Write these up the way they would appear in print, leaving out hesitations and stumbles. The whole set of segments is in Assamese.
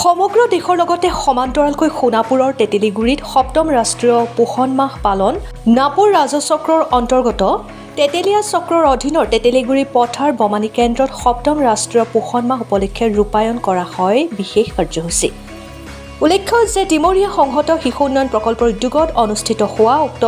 সমগ্ৰ দেশৰ লগতে সমান্তৰালকৈ সোণাপুৰৰ তেতেলীগুৰিত সপ্তম ৰাষ্ট্ৰীয় পোষণ মাহ পালন নাপুৰ ৰাজচক্ৰৰ অন্তৰ্গত তেতেলীয়া চক্ৰৰ অধীনৰ তেতেলীগুৰি পথাৰ বমানী কেন্দ্ৰত সপ্তম ৰাষ্ট্ৰীয় পোষণ মাহ উপলক্ষে ৰূপায়ণ কৰা হয় বিশেষ কাৰ্যসূচী। উল্লেখ্য যে ডিমৰীয়া সংহত শিশু উন্নয়ন প্ৰকল্পৰ উদ্যোগত অনুষ্ঠিত হোৱা উক্ত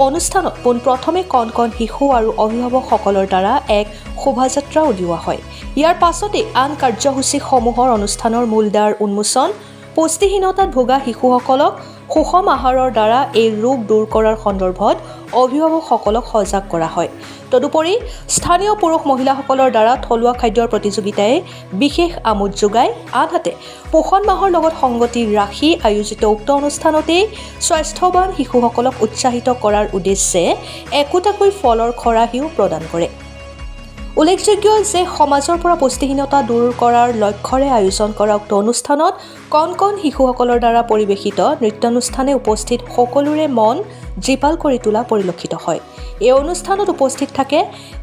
অনুষ্ঠানত পোনপ্ৰথমে কণ কণ শিশু আৰু অভিভাৱকসকলৰ দ্বাৰা এক শোভাযাত্ৰা উলিওৱা হয়। ইয়াৰ পাছতে আন কাৰ্যসূচীসমূহৰ অনুষ্ঠানৰ মূলদ্বাৰ উন্মোচন, পুষ্টিহীনতাত ভোগা শিশুসকলক সুষম আহাৰৰ দ্বাৰা এই ৰোগ দূৰ কৰাৰ সন্দৰ্ভত অভিভাৱকসকলক সজাগ কৰা হয়। তদুপৰি স্থানীয় পুৰুষ মহিলাসকলৰ দ্বাৰা থলুৱা খাদ্যৰ প্ৰতিযোগিতাই বিশেষ আমোদ যোগায়। আনহাতে পোষণ মাহৰ লগত সংগতি ৰাখি আয়োজিত উক্ত অনুষ্ঠানতেই স্বাস্থ্যৱান শিশুসকলক উৎসাহিত কৰাৰ উদ্দেশ্যে একোটাকৈ ফলৰ খৰাহিও প্ৰদান কৰে। উল্লেখযোগ্য যে সমাজৰ পৰা পুষ্টিহীনতা দূৰ কৰাৰ লক্ষ্যৰে আয়োজন কৰা উক্ত অনুষ্ঠানত কণ কণ শিশুসকলৰ দ্বাৰা পৰিৱেশিত নৃত্যানুষ্ঠানে উপস্থিত সকলোৰে মন জীপাল কৰি তোলা পৰিলক্ষিত হয়। এই অনুষ্ঠানত উপস্থিত থাকে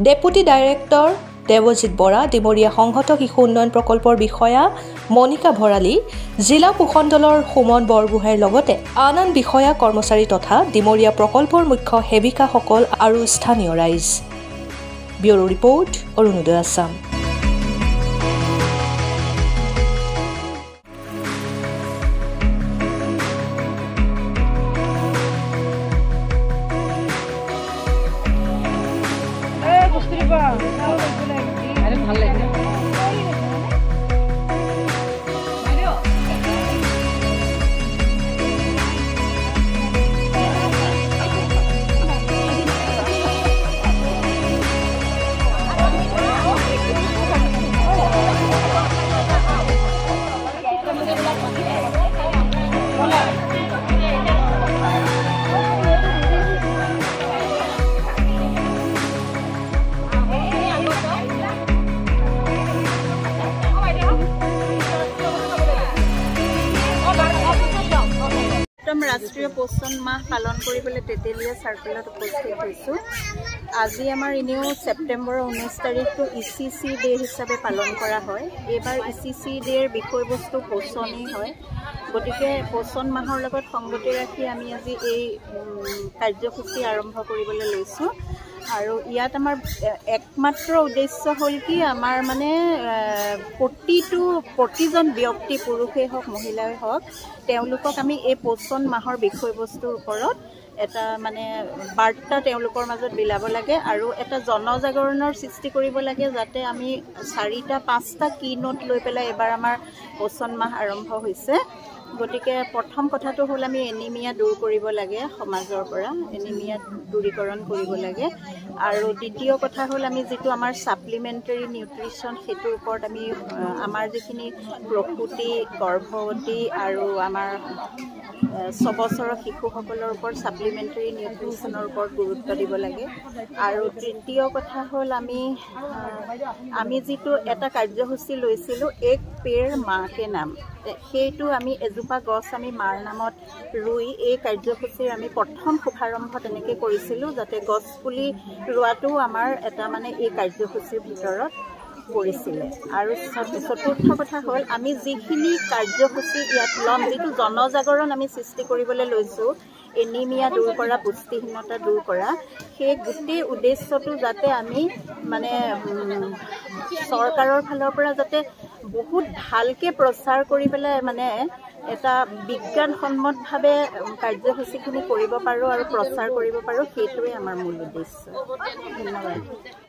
ডেপুটি ডাইৰেক্টৰ দেৱজিৎ বৰা, ডিমৰীয়া সংহত শিশু উন্নয়ন প্ৰকল্পৰ বিষয়া মণিকা ভৰালী, জিলা পোষণ দলৰ সুমন বৰগোহাঁইৰ লগতে আন আন বিষয়া কৰ্মচাৰী তথা ডিমৰীয়া প্ৰকল্পৰ মুখ্য সেৱিকাসকল আৰু স্থানীয় ৰাইজ। Bureau report, Arunoday Assam. ভাল লাগে। ৰাষ্ট্ৰীয় পোষণ মাহ পালন কৰিবলৈ তেতেলীয়া চাৰ্কেলত উপস্থিত হৈছোঁ। আজি আমাৰ এনেও ছেপ্টেম্বৰৰ 19 তাৰিখটো ECC ডে হিচাপে পালন কৰা হয়। এইবাৰ ECC ডেৰ বিষয়বস্তু পোষণেই হয়। গতিকে পোষণ মাহৰ লগত সংগতি ৰাখি আমি আজি এই কাৰ্যসূচী আৰম্ভ কৰিবলৈ লৈছোঁ। আৰু ইয়াত আমাৰ একমাত্ৰ উদ্দেশ্য হ'ল কি, আমাৰ মানে প্ৰতিজন ব্যক্তি, পুৰুষেই হওক মহিলাই হওক, তেওঁলোকক আমি এই পোষণ মাহৰ বিষয়বস্তুৰ ওপৰত এটা মানে বাৰ্তা তেওঁলোকৰ মাজত বিলাব লাগে আৰু এটা জনজাগৰণৰ সৃষ্টি কৰিব লাগে, যাতে আমি 4-5টা কি নোট লৈ পেলাই এবাৰ আমাৰ পোষণ মাহ আৰম্ভ হৈছে। গতিকে প্ৰথম কথাটো হ'ল আমি এনিমিয়া দূৰ কৰিব লাগে, সমাজৰ পৰা এনিমিয়া দূৰীকৰণ কৰিব লাগে। আৰু দ্বিতীয় কথা হ'ল আমি যিটো আমাৰ ছাপ্লিমেণ্টাৰী নিউট্ৰিশ্যন, সেইটোৰ ওপৰত আমি আমাৰ যিখিনি প্ৰসূতি, গৰ্ভৱতী আৰু আমাৰ 6 বছৰৰ শিশুসকলৰ ওপৰত ছাপ্লিমেণ্টাৰী নিউট্ৰিশ্যনৰ ওপৰত গুৰুত্ব দিব লাগে। আৰু তৃতীয় কথা হ'ল আমি যিটো এটা কাৰ্যসূচী লৈছিলোঁ, এক পেৰ মাকে নাম, সেইটো আমি এজোপা গছ আমি মাৰ নামত ৰুই এই কাৰ্যসূচীৰ আমি প্ৰথম শুভাৰম্ভ তেনেকৈ কৰিছিলোঁ, যাতে গছ পুলি ৰোৱাটো আমাৰ এটা মানে এই কাৰ্যসূচীৰ ভিতৰত কৰিছিলে। আৰু চতুৰ্থ কথা হ'ল আমি যিখিনি কাৰ্যসূচী ইয়াত ল'ম, যিটো জনজাগৰণ আমি সৃষ্টি কৰিবলৈ লৈছোঁ, এনিমিয়া দূৰ কৰা, পুষ্টিহীনতা দূৰ কৰা, সেই গোটেই উদ্দেশ্যটো যাতে আমি মানে চৰকাৰৰ ফালৰ পৰা যাতে বহুত ভালকৈ প্ৰচাৰ কৰি পেলাই মানে এটা বিজ্ঞানসন্মতভাৱে কাৰ্যসূচীখিনি কৰিব পাৰোঁ আৰু প্ৰচাৰ কৰিব পাৰোঁ, সেইটোৱে আমাৰ মূল উদ্দেশ্য। ধন্যবাদ।